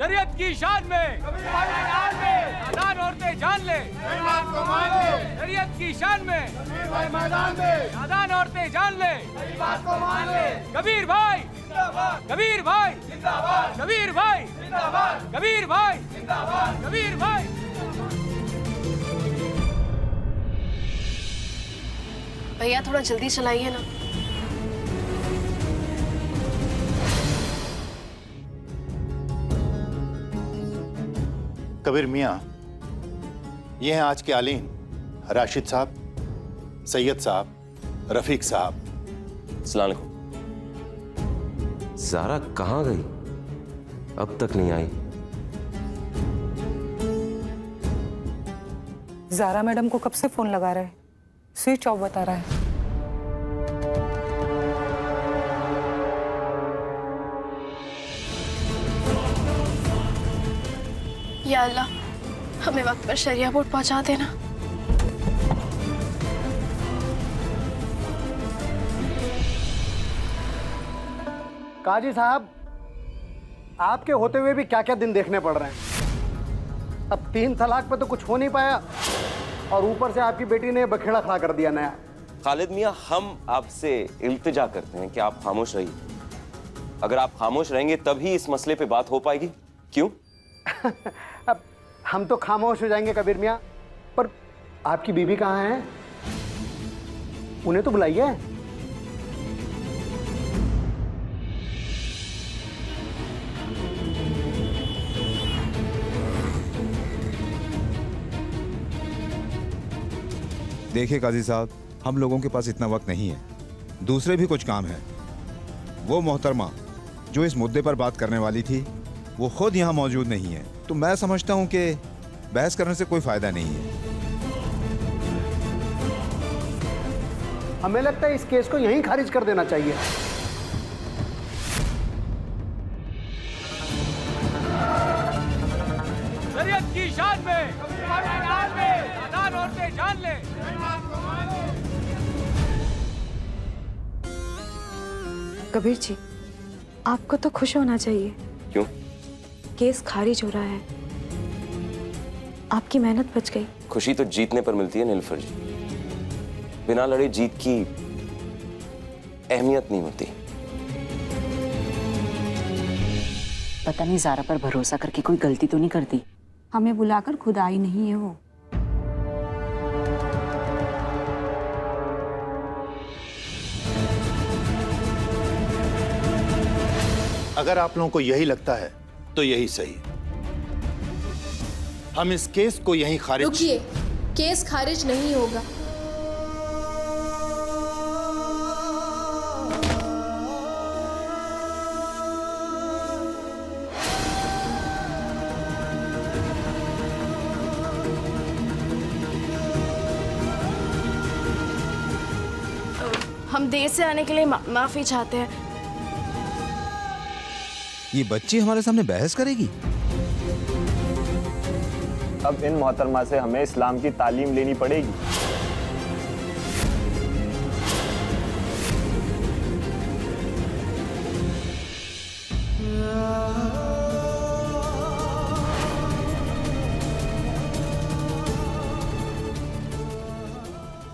शरीयत की शान में नादान औरतें जान ले, शरीयत की शान में नादान औरतें जान ले। कबीर भाई, कबीर भाई, कबीर भाई, कबीर भाई, कबीर भाई। भैया थोड़ा जल्दी चलाइए ना। कबीर मियाँ, ये हैं आज के आलीन राशिद साहब, सैयद साहब, रफीक साहब। अस्सलाम वालेकुम। ज़ारा कहाँ गई? अब तक नहीं आई। ज़ारा मैडम को कब से फोन लगा रहे हैं, स्विच ऑफ बता रहा है। या अल्लाह, हमें वक्त पर शरिया बोर्ड पहुंचा देना। काजी साहब, आपके होते हुए भी क्या क्या दिन देखने पड़ रहे हैं। अब 3 तलाक पे तो कुछ हो नहीं पाया और ऊपर से आपकी बेटी ने बखेड़ा खड़ा कर दिया नया। खालिद मियाँ, हम आपसे इल्तिजा करते हैं कि आप खामोश रहिए। अगर आप खामोश रहेंगे तभी इस मसले पे बात हो पाएगी। क्यों? अब हम तो खामोश हो जाएंगे कबीर मियाँ, पर आपकी बीवी कहाँ है? उन्हें तो बुलाइए। देखिए काजी साहब, हम लोगों के पास इतना वक्त नहीं है, दूसरे भी कुछ काम है। वो मोहतरमा जो इस मुद्दे पर बात करने वाली थी वो खुद यहाँ मौजूद नहीं है, तो मैं समझता हूँ कि बहस करने से कोई फायदा नहीं है। हमें लगता है इस केस को यहीं खारिज कर देना चाहिए। शरीयत की शान में नादान औरतें जान ले। कबीर जी, आपको तो खुश होना चाहिए। क्यों? केस खारिज हो रहा है, आपकी मेहनत बच गई। खुशी तो जीतने पर मिलती है नीलुफर जी, बिना लड़े जीत की अहमियत नहीं होती। पता नहीं ज़ारा पर भरोसा करके कोई गलती तो नहीं करती। हमें बुलाकर खुद आई नहीं है वो। अगर आप लोगों को यही लगता है तो यही सही। हम इस केस को यहीं खारिज। रुकिए, केस खारिज नहीं होगा। हम देर से आने के लिए माफी चाहते हैं। ये बच्ची हमारे सामने बहस करेगी? अब इन मोहतरमा से हमें इस्लाम की तालीम लेनी पड़ेगी।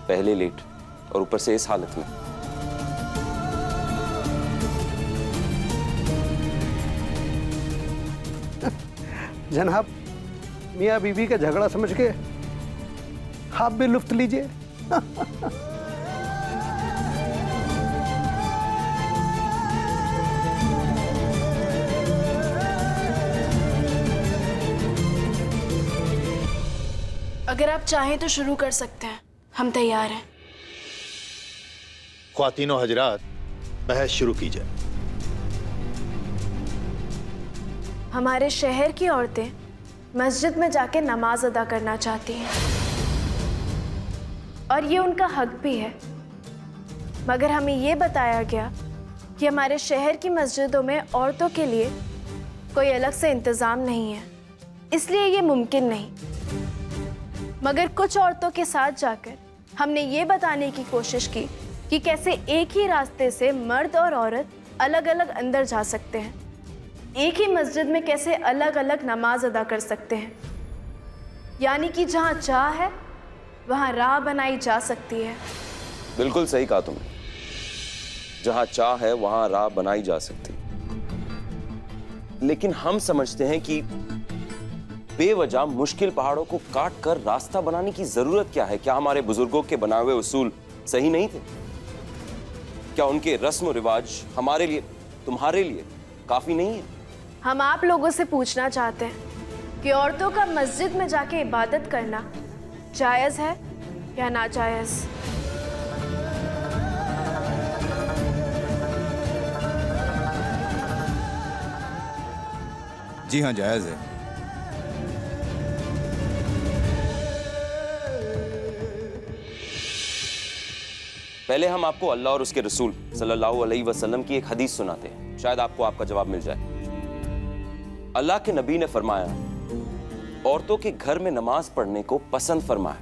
पहले लेट और ऊपर से इस हालत में। जनाब, मियाँ बीवी का झगड़ा समझ के आप भी लुफ्त लीजिए। अगर आप चाहें तो शुरू कर सकते हैं, हम तैयार हैं। ख्वातीनो हजरात, बहस शुरू की जाए। हमारे शहर की औरतें मस्जिद में जाके नमाज अदा करना चाहती हैं और ये उनका हक भी है, मगर हमें ये बताया गया कि हमारे शहर की मस्जिदों में औरतों के लिए कोई अलग से इंतज़ाम नहीं है, इसलिए ये मुमकिन नहीं। मगर कुछ औरतों के साथ जाकर हमने ये बताने की कोशिश की कि कैसे एक ही रास्ते से मर्द और औरत अलग अलग अंदर जा सकते हैं, एक ही मस्जिद में कैसे अलग अलग नमाज अदा कर सकते हैं। यानी कि जहाँ चाह है वहाँ राह बनाई जा सकती है। बिल्कुल सही कहा तुमने, जहां चाह है वहां राह बनाई जा सकती। लेकिन हम समझते हैं कि बेवजह मुश्किल पहाड़ों को काट कर रास्ता बनाने की जरूरत क्या है? क्या हमारे बुजुर्गों के बनाए हुए उसूल सही नहीं थे? क्या उनके रस्म रिवाज हमारे लिए, तुम्हारे लिए काफी नहीं है? हम आप लोगों से पूछना चाहते हैं कि औरतों का मस्जिद में जाके इबादत करना जायज है या नाजायज? जी हाँ, जायज़ है। पहले हम आपको अल्लाह और उसके रसूल सल्लल्लाहु अलैहि वसल्लम की एक हदीस सुनाते हैं, शायद आपको आपका जवाब मिल जाए। अल्लाह के नबी ने फरमाया, औरतों के घर में नमाज पढ़ने को पसंद फरमाया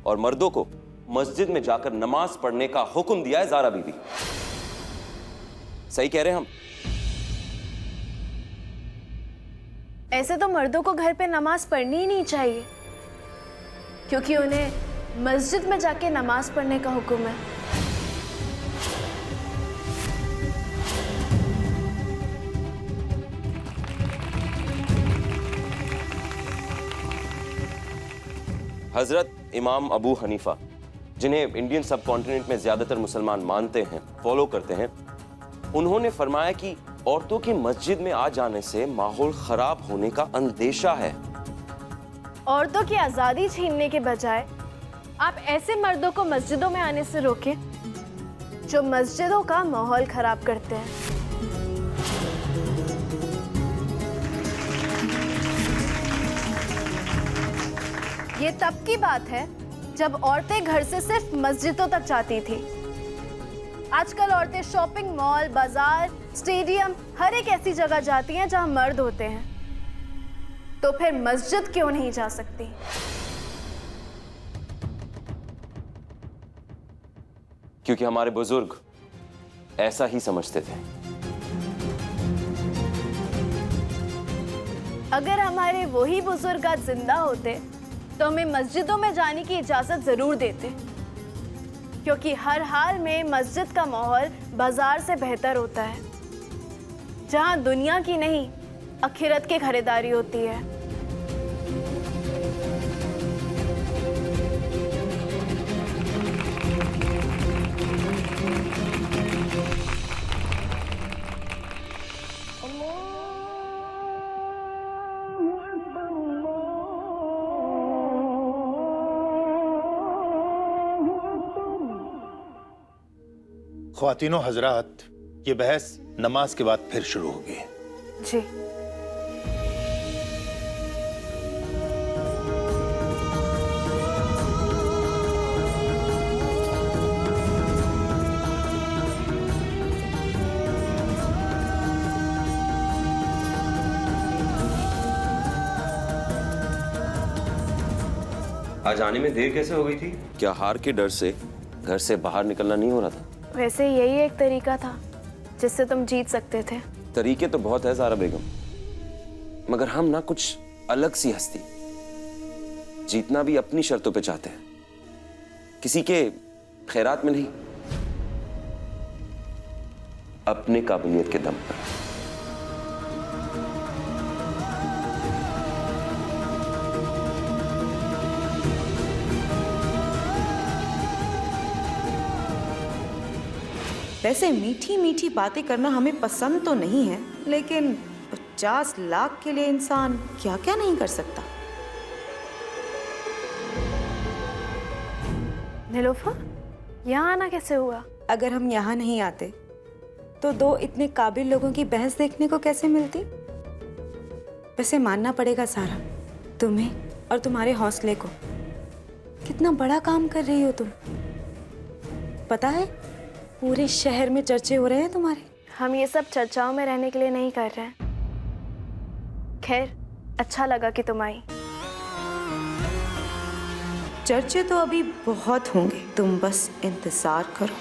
और मर्दों को मस्जिद में जाकर नमाज पढ़ने का हुक्म दिया है ज़ारा बीबी। सही कह रहे हैं हम? ऐसे तो मर्दों को घर पे नमाज पढ़नी ही नहीं चाहिए, क्योंकि उन्हें मस्जिद में जाके नमाज पढ़ने का हुक्म है। हजरत इमाम अबू हनीफा, जिन्हें इंडियन सब कॉन्टिनेंट में ज्यादातर मुसलमान मानते हैं, फॉलो करते हैं, उन्होंने फरमाया कि औरतों की मस्जिद में आ जाने से माहौल खराब होने का अंदेशा है। औरतों की आज़ादी छीनने के बजाय आप ऐसे मर्दों को मस्जिदों में आने से रोकें जो मस्जिदों का माहौल खराब करते हैं। ये तब की बात है जब औरतें घर से सिर्फ मस्जिदों तक जाती थी। आजकल औरतें शॉपिंग मॉल, बाजार, स्टेडियम, हर एक ऐसी जगह जाती हैं जहां मर्द होते हैं, तो फिर मस्जिद क्यों नहीं जा सकती? क्योंकि हमारे बुजुर्ग ऐसा ही समझते थे। अगर हमारे वही बुजुर्ग आज जिंदा होते तो हमें मस्जिदों में जाने की इजाजत जरूर देते, क्योंकि हर हाल में मस्जिद का माहौल बाजार से बेहतर होता है, जहां दुनिया की नहीं आखिरत की खरीदारी होती है। ख्वातीनो हजरात, ये बहस नमाज के बाद फिर शुरू होगी। जी। आज आने में देर कैसे हो गई थी? क्या हार के डर से घर से बाहर निकलना नहीं हो रहा था? वैसे यही एक तरीका था जिससे तुम जीत सकते थे। तरीके तो बहुत है ज़ारा बेगम, मगर हम ना कुछ अलग सी हस्ती, जीतना भी अपनी शर्तों पे चाहते हैं, किसी के खैरात में नहीं, अपने काबिलियत के दम पर। वैसे मीठी मीठी बातें करना हमें पसंद तो नहीं है, लेकिन 50 लाख के लिए इंसान क्या क्या नहीं कर सकता। नीलोफर, यहाँ आना कैसे हुआ? अगर हम यहाँ नहीं आते तो दो इतने काबिल लोगों की बहस देखने को कैसे मिलती। वैसे मानना पड़ेगा सारा, तुम्हें और तुम्हारे हौसले को। कितना बड़ा काम कर रही हो तुम, पता है पूरे शहर में चर्चे हो रहे हैं तुम्हारे। हम ये सब चर्चाओं में रहने के लिए नहीं कर रहे हैं। खैर, अच्छा लगा कि तुम आई। चर्चे तो अभी बहुत होंगे, तुम बस इंतजार करो।